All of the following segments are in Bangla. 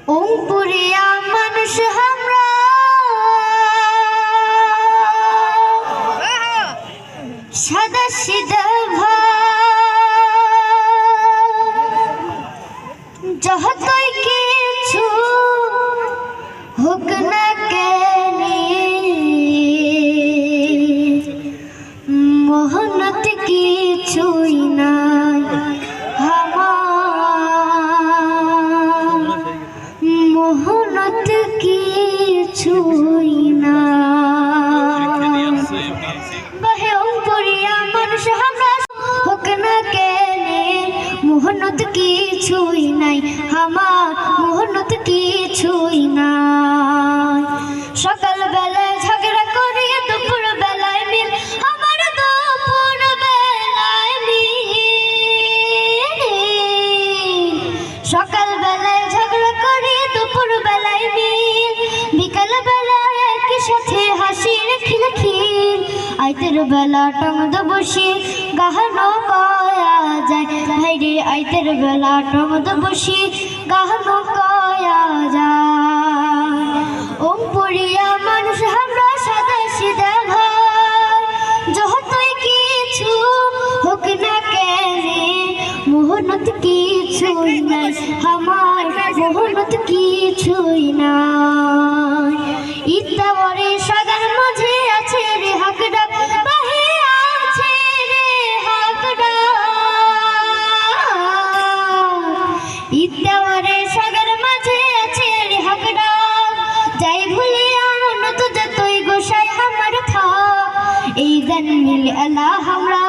ওমপুরিয়া মানুষ আমরা সাদা সিধা যতই কিছু হোক না কেন মোহনত কিছুই নাই মোহনত কিছুই না বাহে ওমপুরিয়া মানুষ আমরা হোক না কেন মোহনত কিছুই নাই আমার মোহনত কিছুই নাই সকাল বেলায় ঝগড়া করি দুপুর বেলায় মিল আমার দুপুর বেলায় মিল সকাল বেলায় ঝগড়া করি দুপুর বেলায় মিল বিকাল বেলায় একই সাথে হাসির খিলখিল আইতের বেলা টঙ্গ বসে গাহানো কয়া যায় ভাইরে আইতের বেলা টঙ্গ বসে গাহানো কয়া যায় ওমপুরিয়া মানুষ আমরা সাদা সিধা ভাই যতই কিছু হোক না কেন মোহনত কিছুই নাই আমার মোহনত কিছুই নাই ইত্যাবরে সাগার মাঝে আছে রে হাকডাক বাহে আছে রে হাকডাক ইত্যাবরে সাগার মাঝে আছে রে হাকডাক যাই ভুলিয়া মন তো যতই গোসাই আমার থাক এই গান মিলে আল্লাহ আমরা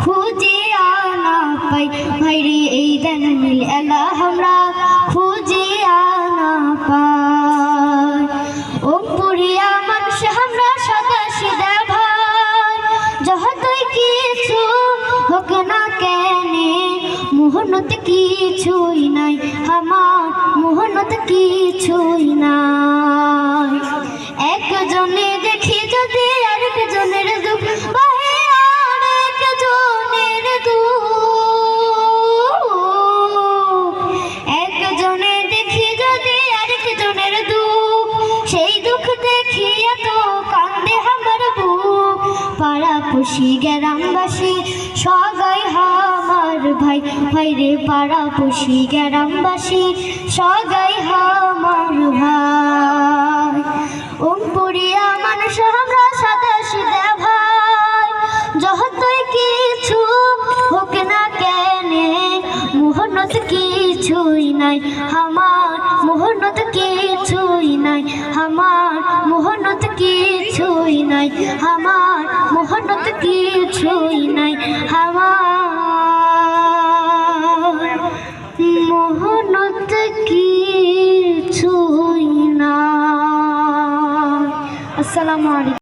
খুঁজে আনা পাই ভাইরে এই গান মিলে আল্লাহ আমরা খুঁজে আনা পাই ওমপুরিয়া মানুষ আমরা সাদা সিধা ভাই যতই কিছু হোক না কেন মোহনত কিছুই নাই আমার মোহনত কিছুই নাই একজনে দেখি যদি আরেকজনের দুঃখ বাহে আরেকজনের দুঃখ একজনে দেখি যদি আরেকজনের দুঃখ সেই দুঃখ দেখিয়া তো কান্দে আমার বুক পাড়াপড়শি গ্রামবাসী সবাই আমার ভাই ভাইরে পাড়াপড়শি গ্রামবাসী সবাই আমার ভাই ওমপুরিয়া মানুষ আমরা সাদা সিধা ভাই যতই কিছু হোক না কেন মোহনত কিছুই নাই আমার মোহনত কিছুই নাই আমার মোহনত কিছুই নাই আমার মোহনত কিছুই নাই আমার মোহনত কিছুই না। আসসালামু আলাইকুম।